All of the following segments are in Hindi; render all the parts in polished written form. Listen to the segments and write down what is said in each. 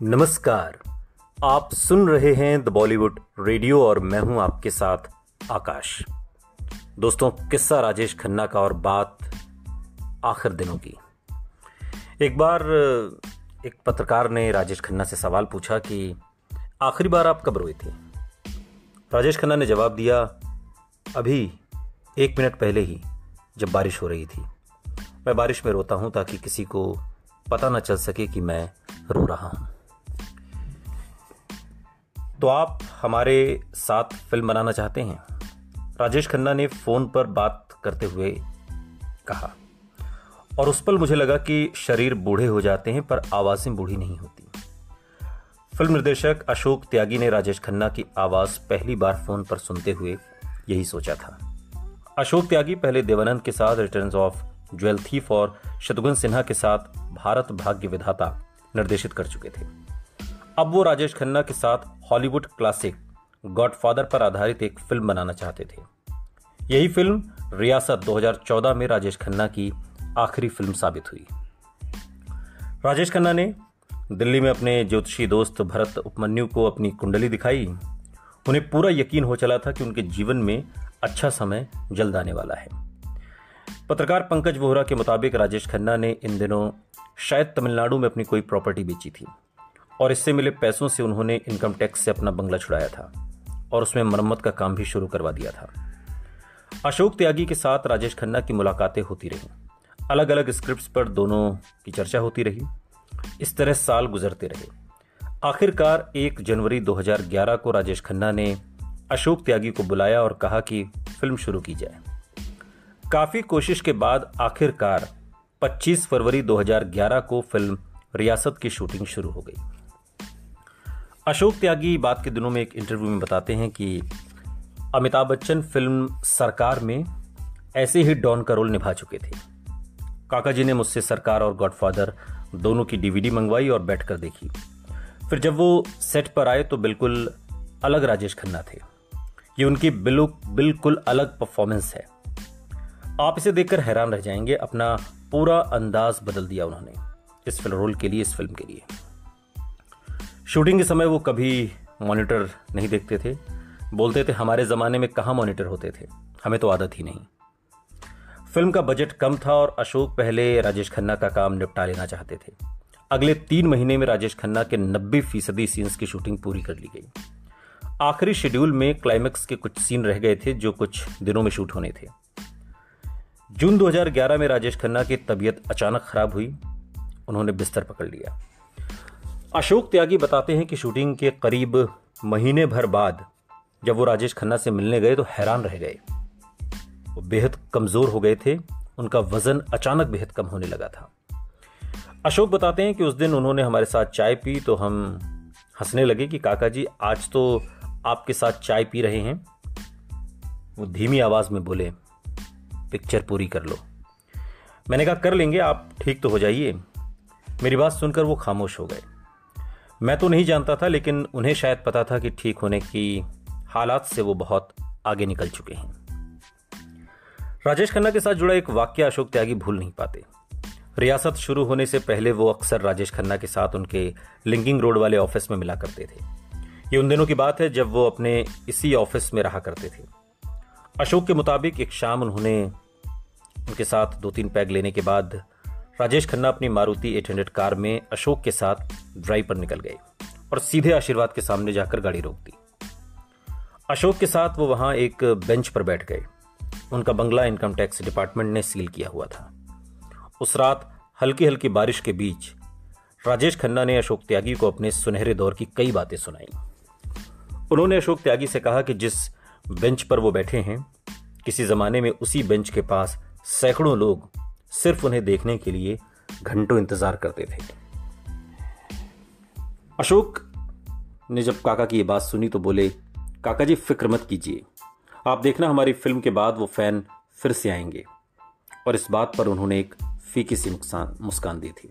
नमस्कार। आप सुन रहे हैं द बॉलीवुड रेडियो और मैं हूं आपके साथ आकाश। दोस्तों, किस्सा राजेश खन्ना का और बात आखिर दिनों की। एक बार एक पत्रकार ने राजेश खन्ना से सवाल पूछा कि आखिरी बार आप कब रोए थे। राजेश खन्ना ने जवाब दिया, अभी 1 मिनट पहले ही, जब बारिश हो रही थी। मैं बारिश में रोता हूं ताकि किसी को पता न चल सके कि मैं रो रहा हूं। तो आप हमारे साथ फिल्म बनाना चाहते हैं? राजेश खन्ना ने फोन पर बात करते हुए कहा। और उस पल मुझे लगा कि शरीर बूढ़े हो जाते हैं पर आवाजें बूढ़ी नहीं होती। फिल्म निर्देशक अशोक त्यागी ने राजेश खन्ना की आवाज पहली बार फोन पर सुनते हुए यही सोचा था। अशोक त्यागी पहले देवानंद के साथ रिटर्न्स ऑफ ज्वेल थीफ और शत्रुघ्न सिन्हा के साथ भारत भाग्य विधाता निर्देशित कर चुके थे। अब वो राजेश खन्ना के साथ हॉलीवुड क्लासिक गॉडफादर पर आधारित एक फिल्म बनाना चाहते थे। यही फिल्म रियासत 2014 में राजेश खन्ना की आखिरी फिल्म साबित हुई। राजेश खन्ना ने दिल्ली में अपने ज्योतिषी दोस्त भरत उपमन्यु को अपनी कुंडली दिखाई। उन्हें पूरा यकीन हो चला था कि उनके जीवन में अच्छा समय जल्द आने वाला है। पत्रकार पंकज वोहरा के मुताबिक राजेश खन्ना ने इन दिनों शायद तमिलनाडु में अपनी कोई प्रॉपर्टी बेची थी और इससे मिले पैसों से उन्होंने इनकम टैक्स से अपना बंगला छुड़ाया था और उसमें मरम्मत का काम भी शुरू करवा दिया था। अशोक त्यागी के साथ राजेश खन्ना की मुलाकातें होती रहीं। अलग अलग स्क्रिप्ट्स पर दोनों की चर्चा होती रही। इस तरह साल गुजरते रहे। आखिरकार 1 जनवरी 2011 को राजेश खन्ना ने अशोक त्यागी को बुलाया और कहा कि फिल्म शुरू की जाए। काफी कोशिश के बाद आखिरकार 25 फरवरी 2011 को फिल्म रियासत की शूटिंग शुरू हो गई। अशोक त्यागी बाद के दिनों में एक इंटरव्यू में बताते हैं कि अमिताभ बच्चन फिल्म सरकार में ऐसे ही डॉन का रोल निभा चुके थे। काका जी ने मुझसे सरकार और गॉडफादर दोनों की डीवीडी मंगवाई और बैठकर देखी। फिर जब वो सेट पर आए तो बिल्कुल अलग राजेश खन्ना थे। ये उनकी बिल्कुल अलग परफॉर्मेंस है। आप इसे देखकर हैरान रह जाएंगे। अपना पूरा अंदाज बदल दिया उन्होंने इस फिल्म रोल के लिए, इस फिल्म के लिए। शूटिंग के समय वो कभी मॉनिटर नहीं देखते थे। बोलते थे, हमारे जमाने में कहाँ मॉनिटर होते थे, हमें तो आदत ही नहीं। फिल्म का बजट कम था और अशोक पहले राजेश खन्ना का काम निपटा लेना चाहते थे। अगले 3 महीने में राजेश खन्ना के 90% सीन्स की शूटिंग पूरी कर ली गई। आखिरी शेड्यूल में क्लाइमैक्स के कुछ सीन रह गए थे जो कुछ दिनों में शूट होने थे। जून 2011 में राजेश खन्ना की तबीयत अचानक खराब हुई। उन्होंने बिस्तर पकड़ लिया। अशोक त्यागी बताते हैं कि शूटिंग के करीब महीने भर बाद जब वो राजेश खन्ना से मिलने गए तो हैरान रह गए। वो बेहद कमजोर हो गए थे। उनका वजन अचानक बेहद कम होने लगा था। अशोक बताते हैं कि उस दिन उन्होंने हमारे साथ चाय पी तो हम हंसने लगे कि काका जी, आज तो आपके साथ चाय पी रहे हैं। वो धीमी आवाज में बोले, पिक्चर पूरी कर लो। मैंने कहा, कर लेंगे, आप ठीक तो हो जाइए। मेरी बात सुनकर वो खामोश हो गए। मैं तो नहीं जानता था, लेकिन उन्हें शायद पता था कि ठीक होने की हालात से वो बहुत आगे निकल चुके हैं। राजेश खन्ना के साथ जुड़ा एक वाक्य अशोक त्यागी भूल नहीं पाते। रियासत शुरू होने से पहले वो अक्सर राजेश खन्ना के साथ उनके लिंकिंग रोड वाले ऑफिस में मिला करते थे। ये उन दिनों की बात है जब वो अपने इसी ऑफिस में रहा करते थे। अशोक के मुताबिक एक शाम उन्होंने उनके साथ 2-3 पैग लेने के बाद राजेश खन्ना अपनी मारुति 800 कार में अशोक के साथ ड्राइव पर निकल गए और सीधे आशीर्वाद के सामने जाकर गाड़ी रोक दी। अशोक के साथ वो वहां एक बेंच पर बैठ गए। उनका बंगला इनकम टैक्स डिपार्टमेंट ने सील किया हुआ था। उस रात हल्की हल्की बारिश के बीच राजेश खन्ना ने अशोक त्यागी को अपने सुनहरे दौर की कई बातें सुनाई। उन्होंने अशोक त्यागी से कहा कि जिस बेंच पर वो बैठे हैं, किसी जमाने में उसी बेंच के पास सैकड़ों लोग सिर्फ उन्हें देखने के लिए घंटों इंतजार करते थे। अशोक ने जब काका की ये बात सुनी तो बोले, काका जी, फिक्र मत कीजिए, आप देखना हमारी फिल्म के बाद वो फैन फिर से आएंगे। और इस बात पर उन्होंने एक फीकी सी मुस्कान दी थी।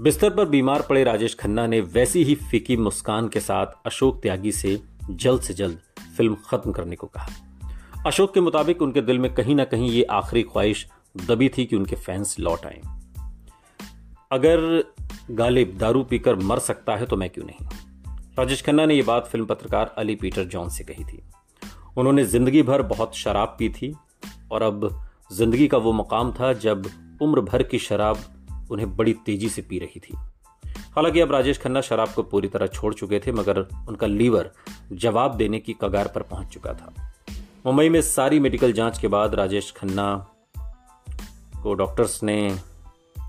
बिस्तर पर बीमार पड़े राजेश खन्ना ने वैसी ही फीकी मुस्कान के साथ अशोक त्यागी से जल्द फिल्म खत्म करने को कहा। अशोक के मुताबिक उनके दिल में कहीं ना कहीं ये आखिरी ख्वाहिश दबी थी कि उनके फैंस लौट आएं। अगर गालिब दारू पीकर मर सकता है तो मैं क्यों नहीं। राजेश खन्ना ने यह बात फिल्म पत्रकार अली पीटर जॉन से कही थी। उन्होंने जिंदगी भर बहुत शराब पी थी और अब जिंदगी का वो मकाम था जब उम्र भर की शराब उन्हें बड़ी तेजी से पी रही थी। हालांकि अब राजेश खन्ना शराब को पूरी तरह छोड़ चुके थे, मगर उनका लीवर जवाब देने की कगार पर पहुंच चुका था। मुंबई में सारी मेडिकल जांच के बाद राजेश खन्ना को डॉक्टर्स ने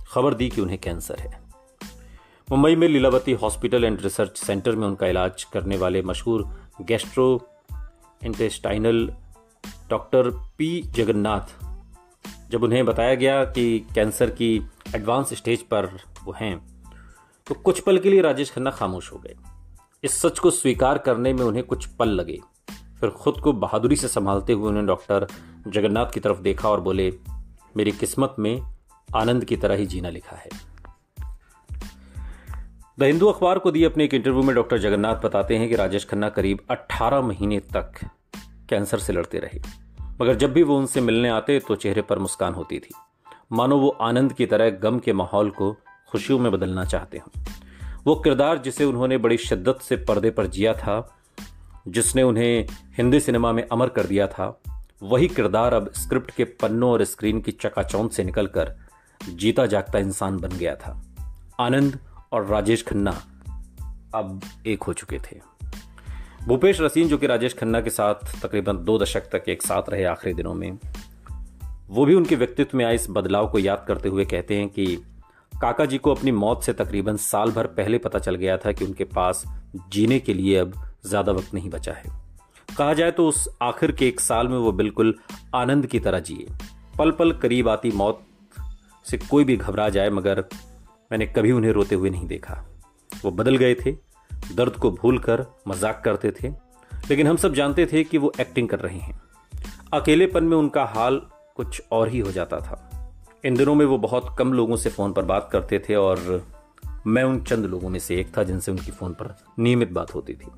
खबर दी कि उन्हें कैंसर है। मुंबई में Lilavati hospital and research centre में उनका इलाज करने वाले मशहूर gastrointestinal doctor P Jagannath, जब उन्हें बताया गया कि कैंसर की एडवांस स्टेज पर वो हैं, तो कुछ पल के लिए राजेश खन्ना खामोश हो गए। इस सच को स्वीकार करने में उन्हें कुछ पल लगे। फिर खुद को बहादुरी से संभालते हुए उन्होंने डॉक्टर जगन्नाथ की तरफ देखा और बोले, मेरी किस्मत में आनंद की तरह ही जीना लिखा है। द हिंदू अखबार को दिए अपने एक इंटरव्यू में डॉक्टर जगन्नाथ बताते हैं कि राजेश खन्ना करीब 18 महीने तक कैंसर से लड़ते रहे, मगर जब भी वो उनसे मिलने आते तो चेहरे पर मुस्कान होती थी, मानो वो आनंद की तरह गम के माहौल को खुशियों में बदलना चाहते हों। वो किरदार जिसे उन्होंने बड़ी शिद्दत से पर्दे पर जिया था, जिसने उन्हें हिंदी सिनेमा में अमर कर दिया था, वही किरदार अब स्क्रिप्ट के पन्नों और स्क्रीन की चकाचौंध से निकलकर जीता जागता इंसान बन गया था। आनंद और राजेश खन्ना अब एक हो चुके थे। भूपेश रसीन, जो कि राजेश खन्ना के साथ तकरीबन 2 दशक तक एक साथ रहे आखिरी दिनों में, वो भी उनके व्यक्तित्व में आए इस बदलाव को याद करते हुए कहते हैं कि काका जी को अपनी मौत से तकरीबन साल भर पहले पता चल गया था कि उनके पास जीने के लिए अब ज्यादा वक्त नहीं बचा है। कहा जाए तो उस आखिर के 1 साल में वो बिल्कुल आनंद की तरह जिए। पल पल करीब आती मौत से कोई भी घबरा जाए, मगर मैंने कभी उन्हें रोते हुए नहीं देखा। वो बदल गए थे, दर्द को भूलकर मजाक करते थे, लेकिन हम सब जानते थे कि वो एक्टिंग कर रहे हैं। अकेलेपन में उनका हाल कुछ और ही हो जाता था। इन दिनों में वो बहुत कम लोगों से फोन पर बात करते थे और मैं उन चंद लोगों में से एक था जिनसे उनकी फोन पर नियमित बात होती थी।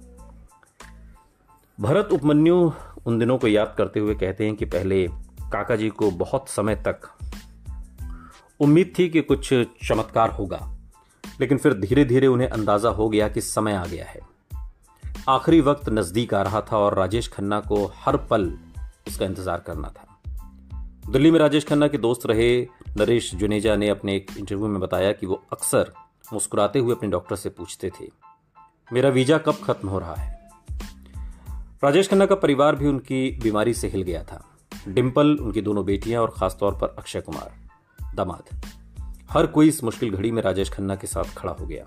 भरत उपमन्यु उन दिनों को याद करते हुए कहते हैं कि पहले काका जी को बहुत समय तक उम्मीद थी कि कुछ चमत्कार होगा, लेकिन फिर धीरे धीरे उन्हें अंदाजा हो गया कि समय आ गया है। आखिरी वक्त नजदीक आ रहा था और राजेश खन्ना को हर पल इसका इंतजार करना था। दिल्ली में राजेश खन्ना के दोस्त रहे नरेश जुनेजा ने अपने एक इंटरव्यू में बताया कि वो अक्सर मुस्कुराते हुए अपने डॉक्टर से पूछते थे, मेरा वीजा कब खत्म हो रहा है। राजेश खन्ना का परिवार भी उनकी बीमारी से हिल गया था। डिम्पल, उनकी 2 बेटियां और खासतौर पर अक्षय कुमार दामाद, हर कोई इस मुश्किल घड़ी में राजेश खन्ना के साथ खड़ा हो गया।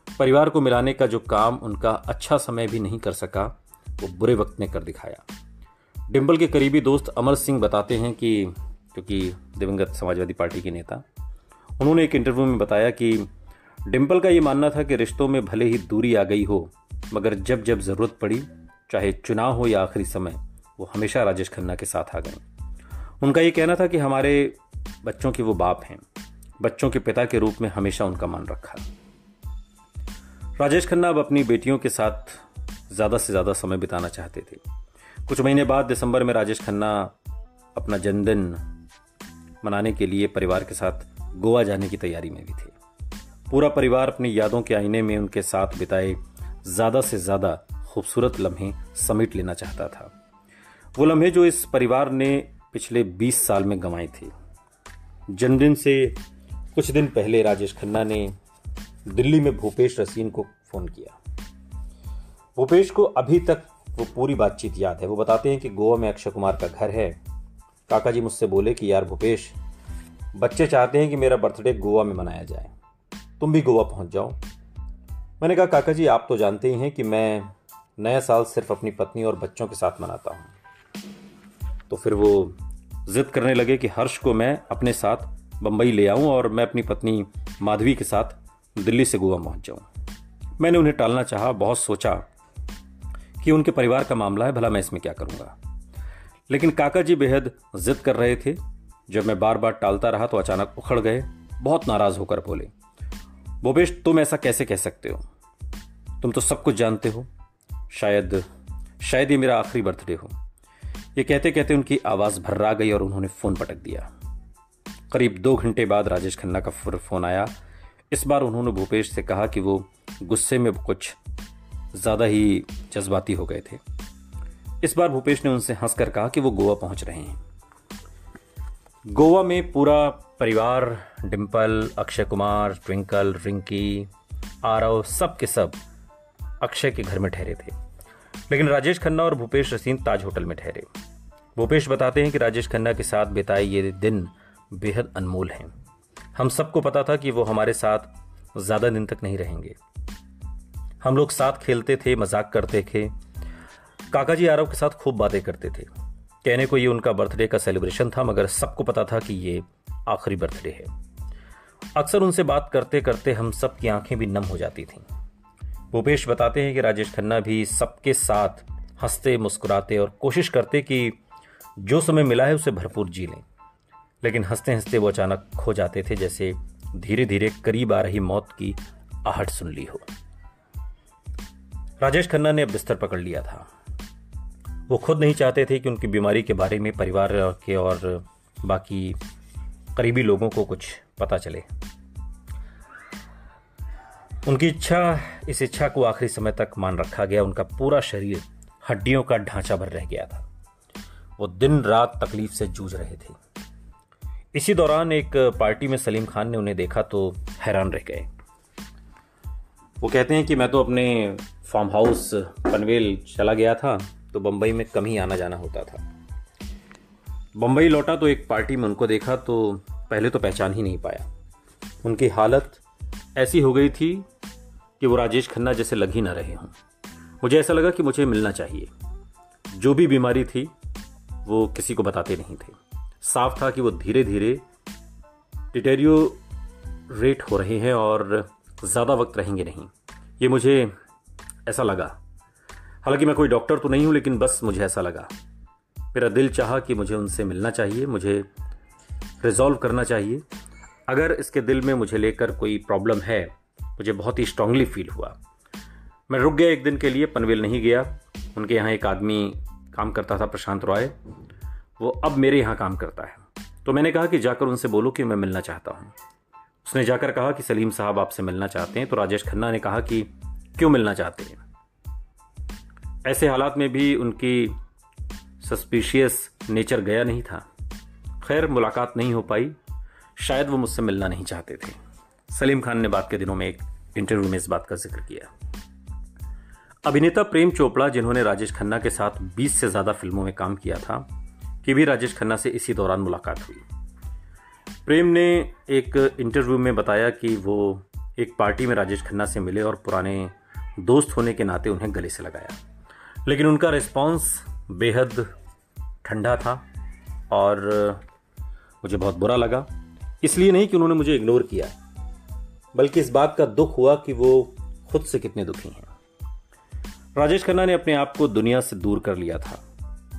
परिवार को मिलाने का जो काम उनका अच्छा समय भी नहीं कर सका, वो बुरे वक्त ने कर दिखाया। डिम्पल के करीबी दोस्त अमर सिंह बताते हैं कि क्योंकि दिवंगत समाजवादी पार्टी के नेता, उन्होंने एक इंटरव्यू में बताया कि डिम्पल का ये मानना था कि रिश्तों में भले ही दूरी आ गई हो, मगर जब जब जरूरत पड़ी, चाहे चुनाव हो या आखिरी समय, वो हमेशा राजेश खन्ना के साथ आ गए। उनका ये कहना था कि हमारे बच्चों के वो बाप हैं, बच्चों के पिता के रूप में हमेशा उनका मान रखा। राजेश खन्ना अब अपनी बेटियों के साथ ज्यादा से ज्यादा समय बिताना चाहते थे। कुछ महीने बाद दिसंबर में राजेश खन्ना अपना जन्मदिन मनाने के लिए परिवार के साथ गोवा जाने की तैयारी में भी थे। पूरा परिवार अपनी यादों के आईने में उनके साथ बिताए ज्यादा से ज्यादा खूबसूरत लम्हे समेट लेना चाहता था। वो लम्हे जो इस परिवार ने पिछले 20 साल में गंवाए थे। जन्मदिन से कुछ दिन पहले राजेश खन्ना ने दिल्ली में भूपेश रसीन को फोन किया। भूपेश को अभी तक वो पूरी बातचीत याद है। वो बताते हैं कि गोवा में अक्षय कुमार का घर है। काका जी मुझसे बोले कि यार भूपेश, बच्चे चाहते हैं कि मेरा बर्थडे गोवा में मनाया जाए, तुम भी गोवा पहुंच जाओ। मैंने कहा काका जी, आप तो जानते ही हैं कि मैं नया साल सिर्फ अपनी पत्नी और बच्चों के साथ मनाता हूं। तो फिर वो जिद करने लगे कि हर्ष को मैं अपने साथ बंबई ले आऊं और मैं अपनी पत्नी माधवी के साथ दिल्ली से गोवा पहुंच जाऊं। मैंने उन्हें टालना चाहा, बहुत सोचा कि उनके परिवार का मामला है, भला मैं इसमें क्या करूंगा। लेकिन काका जी बेहद जिद कर रहे थे। जब मैं बार बार टालता रहा तो अचानक उखड़ गए, बहुत नाराज होकर बोले, भूपेश तुम ऐसा कैसे कह सकते हो, तुम तो सब कुछ जानते हो, शायद ये मेरा आखिरी बर्थडे हो। ये कहते कहते उनकी आवाज भर्रा गई और उन्होंने फोन पटक दिया। करीब 2 घंटे बाद राजेश खन्ना का फोन आया। इस बार उन्होंने भूपेश से कहा कि वो गुस्से में कुछ ज़्यादा ही जज्बाती हो गए थे। इस बार भूपेश ने उनसे हंसकर कहा कि वो गोवा पहुंच रहे हैं। गोवा में पूरा परिवार, डिम्पल, अक्षय कुमार, ट्विंकल, रिंकी, आरव, सब के सब अक्षय के घर में ठहरे थे, लेकिन राजेश खन्ना और भूपेश रसीन ताज होटल में ठहरे। भूपेश बताते हैं कि राजेश खन्ना के साथ बिताए ये दिन बेहद अनमोल हैं। हम सबको पता था कि वो हमारे साथ ज़्यादा दिन तक नहीं रहेंगे। हम लोग साथ खेलते थे, मजाक करते थे, काका जी आरव के साथ खूब बातें करते थे। कहने को ये उनका बर्थडे का सेलिब्रेशन था, मगर सबको पता था कि ये आखिरी बर्थडे है। अक्सर उनसे बात करते करते हम सब की आंखें भी नम हो जाती थीं। भूपेश बताते हैं कि राजेश खन्ना भी सबके साथ हंसते मुस्कुराते और कोशिश करते कि जो समय मिला है उसे भरपूर जी लें, लेकिन हंसते हंसते वो अचानक खो जाते थे, जैसे धीरे धीरे करीब आ रही मौत की आहट सुन ली हो। राजेश खन्ना ने अब बिस्तर पकड़ लिया था। वो खुद नहीं चाहते थे कि उनकी बीमारी के बारे में परिवार के और बाकी करीबी लोगों को कुछ पता चले। उनकी इस इच्छा को आखिरी समय तक मान रखा गया। उनका पूरा शरीर हड्डियों का ढांचा भर रह गया था। वो दिन रात तकलीफ से जूझ रहे थे। इसी दौरान एक पार्टी में सलीम खान ने उन्हें देखा तो हैरान रह गए। वो कहते हैं कि मैं तो अपने फार्म हाउस पनवेल चला गया था, तो बम्बई में कम ही आना जाना होता था। बम्बई लौटा तो एक पार्टी में उनको देखा तो पहले तो पहचान ही नहीं पाया। उनकी हालत ऐसी हो गई थी कि वो राजेश खन्ना जैसे लग ही ना रहे हों। मुझे ऐसा लगा कि मुझे मिलना चाहिए। जो भी बीमारी थी वो किसी को बताते नहीं थे। साफ था कि वो धीरे धीरे डिटेरियोरेट हो रहे हैं और ज़्यादा वक्त रहेंगे नहीं, ये मुझे ऐसा लगा। हालांकि मैं कोई डॉक्टर तो नहीं हूं, लेकिन बस मुझे ऐसा लगा। मेरा दिल चाहा कि मुझे उनसे मिलना चाहिए, मुझे रिजॉल्व करना चाहिए। अगर इसके दिल में मुझे लेकर कोई प्रॉब्लम है, मुझे बहुत ही स्ट्रांगली फील हुआ। मैं रुक गया एक दिन के लिए, पनवेल नहीं गया। उनके यहाँ एक आदमी काम करता था, प्रशांत रॉय, वो अब मेरे यहाँ काम करता है। तो मैंने कहा कि जाकर उनसे बोलो कि मैं मिलना चाहता हूँ। उसने जाकर कहा कि सलीम साहब आपसे मिलना चाहते हैं। तो राजेश खन्ना ने कहा कि क्यों मिलना चाहते हैं। ऐसे हालात में भी उनकी सस्पिशियस नेचर गया नहीं था। खैर, मुलाकात नहीं हो पाई। शायद वो मुझसे मिलना नहीं चाहते थे। सलीम खान ने बाद के दिनों में एक इंटरव्यू में इस बात का जिक्र किया। अभिनेता प्रेम चोपड़ा, जिन्होंने राजेश खन्ना के साथ 20 से ज़्यादा फिल्मों में काम किया था, कि भी राजेश खन्ना से इसी दौरान मुलाकात हुई। प्रेम ने एक इंटरव्यू में बताया कि वो एक पार्टी में राजेश खन्ना से मिले और पुराने दोस्त होने के नाते उन्हें गले से लगाया, लेकिन उनका रिस्पॉन्स बेहद ठंडा था और मुझे बहुत बुरा लगा। इसलिए नहीं कि उन्होंने मुझे इग्नोर किया, बल्कि इस बात का दुख हुआ कि वो खुद से कितने दुखी हैं। राजेश खन्ना ने अपने आप को दुनिया से दूर कर लिया था,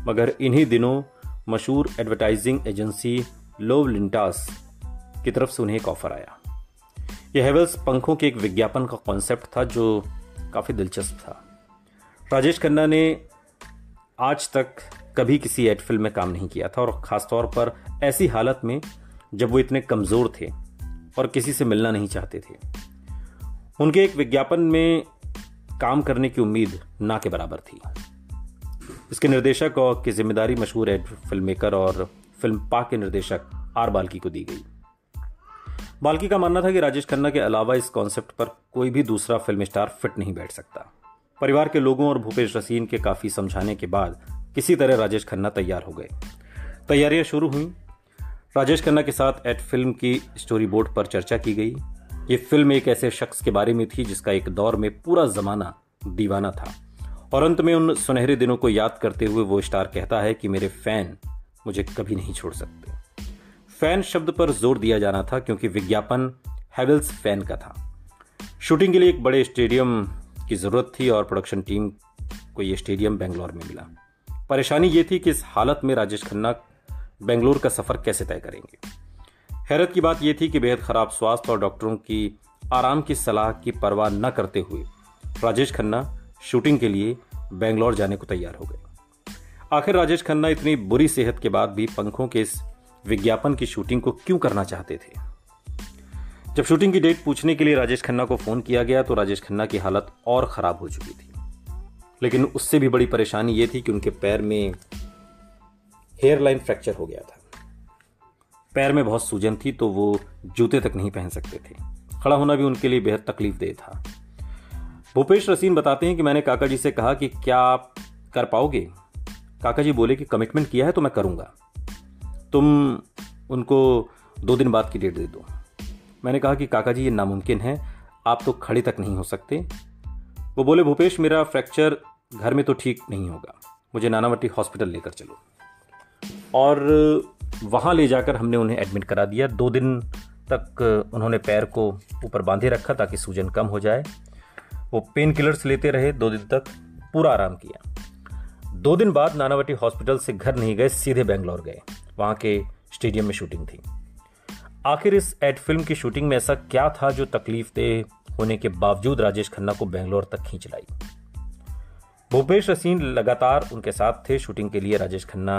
मगर इन्हीं दिनों मशहूर एडवर्टाइजिंग एजेंसी लोव लिंटास की तरफ से उन्हें एक ऑफर आया। यह हेवेल्स पंखों के एक विज्ञापन का कॉन्सेप्ट था जो काफ़ी दिलचस्प था। राजेश खन्ना ने आज तक कभी किसी एड फिल्म में काम नहीं किया था, और ख़ासतौर पर ऐसी हालत में जब वो इतने कमज़ोर थे और किसी से मिलना नहीं चाहते थे। उनके एक विज्ञापन में काम करने की उम्मीद ना के बराबर थी। इसके निर्देशक और की जिम्मेदारी मशहूर एड फिल्म मेकर और फिल्म पाक के निर्देशक आर बाल्की को दी गई। बाल्की का मानना था कि राजेश खन्ना के अलावा इस कॉन्सेप्ट पर कोई भी दूसरा फिल्म स्टार फिट नहीं बैठ सकता। परिवार के लोगों और भूपेश रसीन के काफ़ी समझाने के बाद किसी तरह राजेश खन्ना तैयार हो गए। तैयारियां शुरू हुई। राजेश खन्ना के साथ एड फिल्म की स्टोरी बोर्ड पर चर्चा की गई। ये फिल्म एक ऐसे शख्स के बारे में थी जिसका एक दौर में पूरा जमाना दीवाना था, और अंत में उन सुनहरे दिनों को याद करते हुए वो स्टार कहता है कि मेरे फैन मुझे कभी नहीं छोड़ सकते। फैन शब्द पर जोर दिया जाना था क्योंकि विज्ञापन हेवेल्स फैन का था। शूटिंग के लिए एक बड़े स्टेडियम की जरूरत थी और प्रोडक्शन टीम को यह स्टेडियम बेंगलोर में मिला। परेशानी ये थी कि इस हालत में राजेश खन्ना बेंगलोर का सफर कैसे तय करेंगे। हैरत की बात यह थी कि बेहद खराब स्वास्थ्य और डॉक्टरों की आराम की सलाह की परवाह न करते हुए राजेश खन्ना शूटिंग के लिए बेंगलोर जाने को तैयार हो गए। आखिर राजेश खन्ना इतनी बुरी सेहत के बाद भी पंखों के इस विज्ञापन की शूटिंग को क्यों करना चाहते थे? जब शूटिंग की डेट पूछने के लिए राजेश खन्ना को फोन किया गया तो राजेश खन्ना की हालत और खराब हो चुकी थी। लेकिन उससे भी बड़ी परेशानी यह थी कि उनके पैर में हेयर लाइन फ्रैक्चर हो गया था। पैर में बहुत सूजन थी तो वो जूते तक नहीं पहन सकते थे। खड़ा होना भी उनके लिए बेहद तकलीफदेह था। भूपेश रसीन बताते हैं कि मैंने काका जी से कहा कि क्या आप कर पाओगे। काका जी बोले कि कमिटमेंट किया है तो मैं करूंगा, तुम उनको 2 दिन बाद की डेट दे दो। मैंने कहा कि काका जी ये नामुमकिन है, आप तो खड़े तक नहीं हो सकते। वो बोले भूपेश मेरा फ्रैक्चर घर में तो ठीक नहीं होगा, मुझे नानावटी हॉस्पिटल लेकर चलो। और वहाँ ले जाकर हमने उन्हें एडमिट करा दिया। 2 दिन तक उन्होंने पैर को ऊपर बांधे रखा ताकि सूजन कम हो जाए। वो पेन किलर्स लेते रहे, 2 दिन तक पूरा आराम किया। 2 दिन बाद नानावटी हॉस्पिटल से घर नहीं गए, सीधे बेंगलोर गए। वहाँ के स्टेडियम में शूटिंग थी। आखिर इस एड फिल्म की शूटिंग में ऐसा क्या था जो तकलीफदेह होने के बावजूद राजेश खन्ना को बेंगलोर तक खींच लाई। भूपेश रसीन लगातार उनके साथ थे। शूटिंग के लिए राजेश खन्ना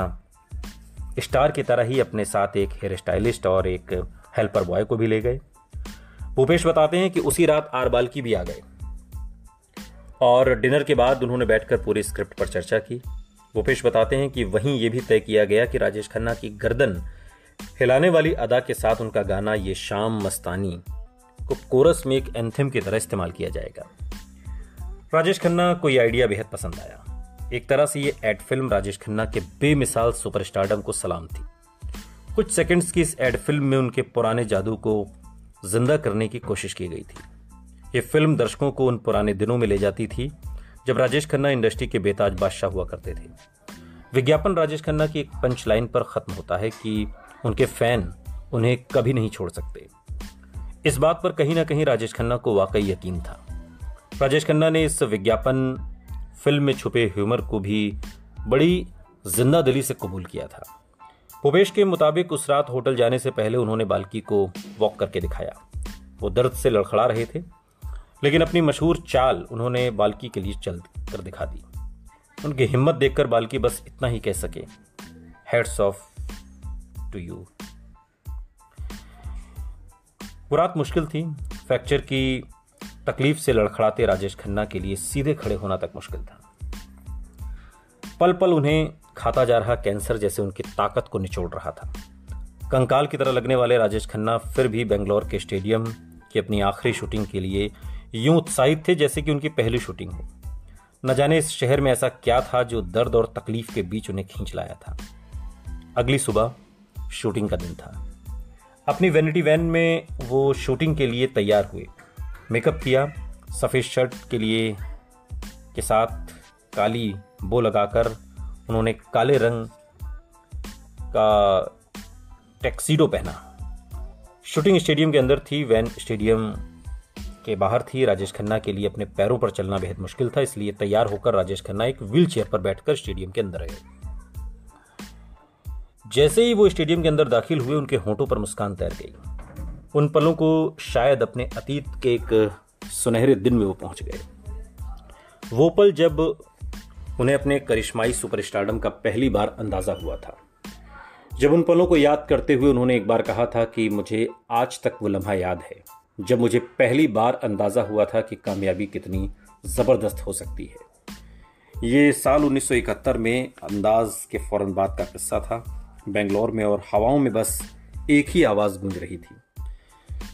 स्टार की तरह ही अपने साथ एक हेयर स्टाइलिस्ट और एक हेल्पर बॉय को भी ले गए। भूपेश बताते हैं कि उसी रात आर बाल्की भी आ गए और डिनर के बाद उन्होंने बैठकर पूरी स्क्रिप्ट पर चर्चा की। भूपेश बताते हैं कि वहीं यह भी तय किया गया कि राजेश खन्ना की गर्दन हिलाने वाली अदा के साथ उनका गाना ये शाम मस्तानी को कोरस में एक एंथेम की तरह इस्तेमाल किया जाएगा। राजेश खन्ना को यह आइडिया बेहद पसंद आया। एक तरह से ये एड फिल्म राजेश खन्ना के बेमिसाल सुपरस्टारडम को सलाम थी। कुछ सेकंड्स की इस एड फिल्म में उनके पुराने जादू को जिंदा करने की कोशिश की गई थी। ये फिल्म दर्शकों को उन पुराने दिनों में ले जाती थी जब राजेश खन्ना इंडस्ट्री के बेताज बादशाह हुआ करते थे। विज्ञापन राजेश खन्ना की एक पंच लाइन पर खत्म होता है कि उनके फैन उन्हें कभी नहीं छोड़ सकते। इस बात पर कहीं ना कहीं राजेश खन्ना को वाकई यकीन था। राजेश खन्ना ने इस विज्ञापन फिल्म में छुपे ह्यूमर को भी बड़ी जिंदा दिली से कबूल किया था। भूपेश के मुताबिक उस रात होटल जाने से पहले उन्होंने बाल्की को वॉक करके दिखाया। वो दर्द से लड़खड़ा रहे थे, लेकिन अपनी मशहूर चाल उन्होंने बाल्की के लिए चल कर दिखा दी। उनकी हिम्मत देखकर बाल्की बस इतना ही कह सके, हेड्स ऑफ टू यू। वो रात मुश्किल थी। फ्रैक्चर की तकलीफ से लड़खड़ाते राजेश खन्ना के लिए सीधे खड़े होना तक मुश्किल था। पल पल उन्हें खाता जा रहा कैंसर जैसे उनकी ताकत को निचोड़ रहा था। कंकाल की तरह लगने वाले राजेश खन्ना फिर भी बेंगलोर के स्टेडियम की अपनी आखिरी शूटिंग के लिए यूं उत्साहित थे जैसे कि उनकी पहली शूटिंग हो। न जाने इस शहर में ऐसा क्या था जो दर्द और तकलीफ के बीच उन्हें खींच लाया था। अगली सुबह शूटिंग का दिन था। अपनी वैनिटी वैन में वो शूटिंग के लिए तैयार हुए। मेकअप किया, सफ़ेद शर्ट के साथ काली बो लगाकर उन्होंने काले रंग का टैक्सीडो पहना। शूटिंग स्टेडियम के अंदर थी, वैन स्टेडियम के बाहर थी। राजेश खन्ना के लिए अपने पैरों पर चलना बेहद मुश्किल था, इसलिए तैयार होकर राजेश खन्ना एक व्हील चेयर पर बैठकर स्टेडियम के अंदर आए। जैसे ही वो स्टेडियम के अंदर दाखिल हुए, उनके होंठों पर मुस्कान तैर गई। उन पलों को शायद अपने अतीत के एक सुनहरे दिन में वो पहुंच गए। वो पल जब उन्हें अपने करिश्माई सुपरस्टारडम का पहली बार अंदाजा हुआ था। जब उन पलों को याद करते हुए उन्होंने एक बार कहा था कि मुझे आज तक वो लम्हा याद है जब मुझे पहली बार अंदाजा हुआ था कि कामयाबी कितनी जबरदस्त हो सकती है। ये साल 1971 में अंदाज के फौरन बाद का किस्सा था। बेंगलोर में और हवाओं में बस एक ही आवाज गूंज रही थी।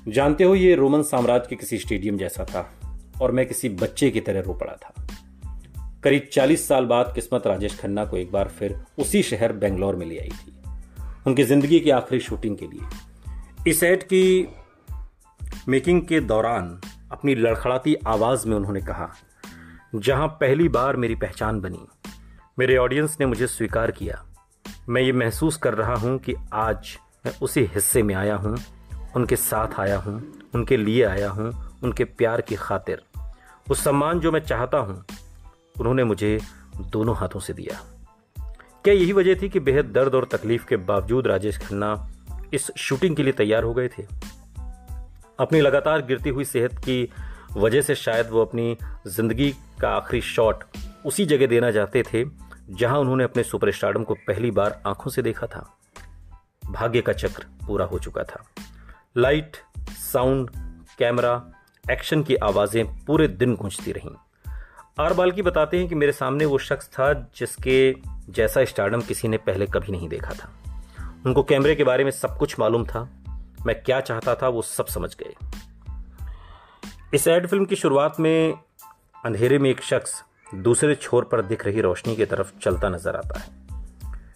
जानते हो, ये रोमन साम्राज्य के किसी स्टेडियम जैसा था और मैं किसी बच्चे की तरह रो पड़ा था। करीब 40 साल बाद किस्मत राजेश खन्ना को एक बार फिर उसी शहर बेंगलोर में ले आई थी, उनकी जिंदगी की आखिरी शूटिंग के लिए। इस एड की मेकिंग के दौरान अपनी लड़खड़ाती आवाज में उन्होंने कहा, जहां पहली बार मेरी पहचान बनी, मेरे ऑडियंस ने मुझे स्वीकार किया। मैं ये महसूस कर रहा हूं कि आज मैं उसी हिस्से में आया हूं, उनके साथ आया हूं, उनके लिए आया हूं, उनके प्यार की खातिर। वो सम्मान जो मैं चाहता हूं, उन्होंने मुझे दोनों हाथों से दिया। क्या यही वजह थी कि बेहद दर्द और तकलीफ के बावजूद राजेश खन्ना इस शूटिंग के लिए तैयार हो गए थे? अपनी लगातार गिरती हुई सेहत की वजह से शायद वो अपनी जिंदगी का आखिरी शॉट उसी जगह देना चाहते थे जहां उन्होंने अपने सुपरस्टारडम को पहली बार आंखों से देखा था। भाग्य का चक्र पूरा हो चुका था। लाइट साउंड, कैमरा, एक्शन की आवाजें पूरे दिन गूंजती रहीं। आर बाल्की बताते हैं कि मेरे सामने वो शख्स था जिसके जैसा स्टारडम किसी ने पहले कभी नहीं देखा था। उनको कैमरे के बारे में सब कुछ मालूम था। मैं क्या चाहता था वो सब समझ गए। इस एड फिल्म की शुरुआत में अंधेरे में एक शख्स दूसरे छोर पर दिख रही रोशनी की तरफ चलता नजर आता है।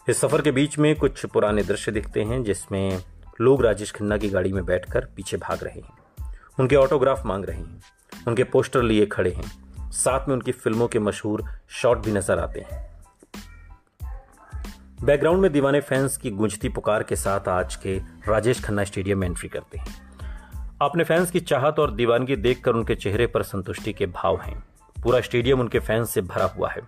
इस सफर के बीच में कुछ पुराने दृश्य दिखते हैं जिसमें लोग राजेश खन्ना की गाड़ी में बैठकर पीछे भाग रहे हैं, उनके ऑटोग्राफ मांग रहे हैं, उनके पोस्टर लिए खड़े हैं। साथ में उनकी फिल्मों के मशहूर शॉट भी नजर आते हैं। बैकग्राउंड में दीवाने फैंस की गूंजती पुकार के साथ आज के राजेश खन्ना स्टेडियम में एंट्री करते हैं। अपने फैंस की चाहत और दीवानगी देखकर उनके चेहरे पर संतुष्टि के भाव हैं। पूरा स्टेडियम उनके फैंस से भरा हुआ है।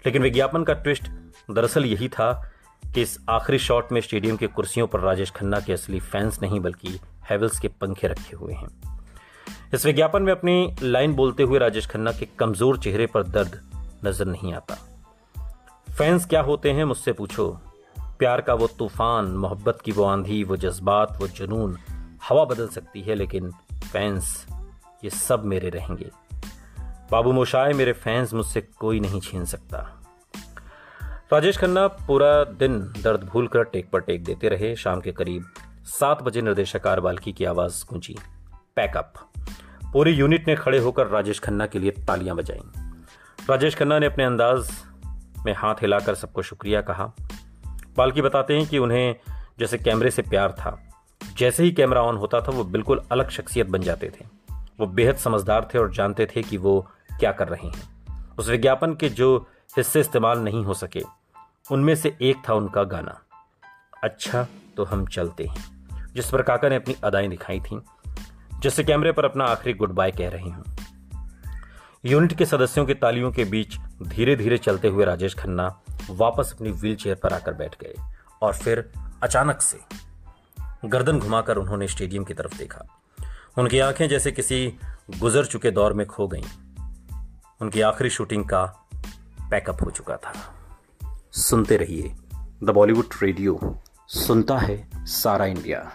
लेकिन विज्ञापन का ट्विस्ट दरअसल यही था कि इस आखिरी शॉट में स्टेडियम की कुर्सियों पर राजेश खन्ना के असली फैंस नहीं बल्कि हैवेल्स के पंखे रखे हुए हैं। इस विज्ञापन में अपनी लाइन बोलते हुए राजेश खन्ना के कमजोर चेहरे पर दर्द नजर नहीं आता। फैंस क्या होते हैं मुझसे पूछो, प्यार का वो तूफान, मोहब्बत की वो आंधी, वो जज्बात, वो जुनून, हवा बदल सकती है लेकिन फैंस ये सब मेरे रहेंगे। बाबू मोशाय मेरे फैंस मुझसे कोई नहीं छीन सकता। राजेश खन्ना पूरा दिन दर्द भूलकर टेक पर टेक देते रहे। शाम के करीब 7 बजे निर्देशक आर बाल्की की आवाज गूंजी, पैकअप। पूरी यूनिट ने खड़े होकर राजेश खन्ना के लिए तालियां बजाईं। राजेश खन्ना ने अपने अंदाज में हाथ हिलाकर सबको शुक्रिया कहा। बाल्की बताते हैं कि उन्हें जैसे कैमरे से प्यार था। जैसे ही कैमरा ऑन होता था वो बिल्कुल अलग शख्सियत बन जाते थे। वो बेहद समझदार थे और जानते थे कि वो क्या कर रहे हैं। उस विज्ञापन के जो हिस्से इस्तेमाल नहीं हो सके उनमें से एक था उनका गाना अच्छा तो हम चलते हैं, जिस पर काका ने अपनी अदाएं दिखाई थीं, जैसे कैमरे पर अपना आखिरी गुड बाय कह रहे हूं। यूनिट के सदस्यों की तालियों के बीच धीरे धीरे चलते हुए राजेश खन्ना वापस अपनी व्हील चेयर पर आकर बैठ गए और फिर अचानक से गर्दन घुमाकर उन्होंने स्टेडियम की तरफ देखा। उनकी आंखें जैसे किसी गुजर चुके दौर में खो गईं। उनकी आखिरी शूटिंग का पैकअप हो चुका था। सुनते रहिए द बॉलीवुड रेडियो, सुनता है सारा इंडिया।